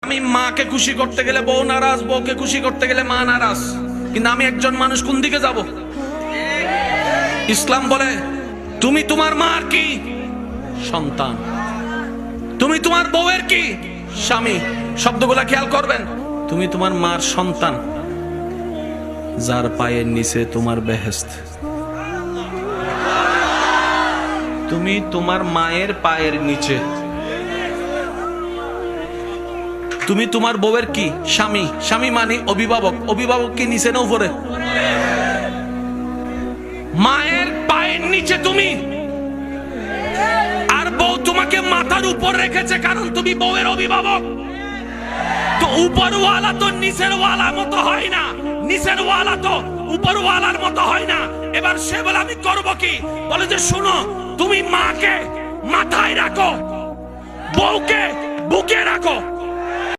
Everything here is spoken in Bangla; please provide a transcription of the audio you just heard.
আমি মাকে খুশি করতে গেলে বউ নারাজ, বউকে খুশি করতে গেলে মা নারাজ। কিন্তু আমি একজন মানুষ, কোন দিকে যাব? ইসলাম বলে তুমি তোমার মার কি? সন্তান। তুমি তোমার বউয়ের কি? স্বামী। শব্দগুলা খেয়াল করবেন। তুমি তোমার মার সন্তান, যার পায়ের নিচে তোমার বেহেশত। তুমি তোমার মায়ের পায়ের নিচে। তুমি তোমার বউয়ের কি? স্বামী। স্বামী মানে অভিভাবক। অভিভাবক কি নিচে না উপরে? মায়ের পায়ের নিচে তুমি, আর বউ তোমাকে মাথার উপর রেখেছে, কারণ তুমি বউয়ের অভিভাবক। তো উপরওয়ালা তো নিচের ওয়ালা মতো হয় না, নিচের ওয়ালা তো উপরওয়ালার মতো হয় না। এবার সে বলে আমি করব কি? বলে যে শোনো, তুমি মাকে মাথায় রাখো, বউকে বুকে রাখো।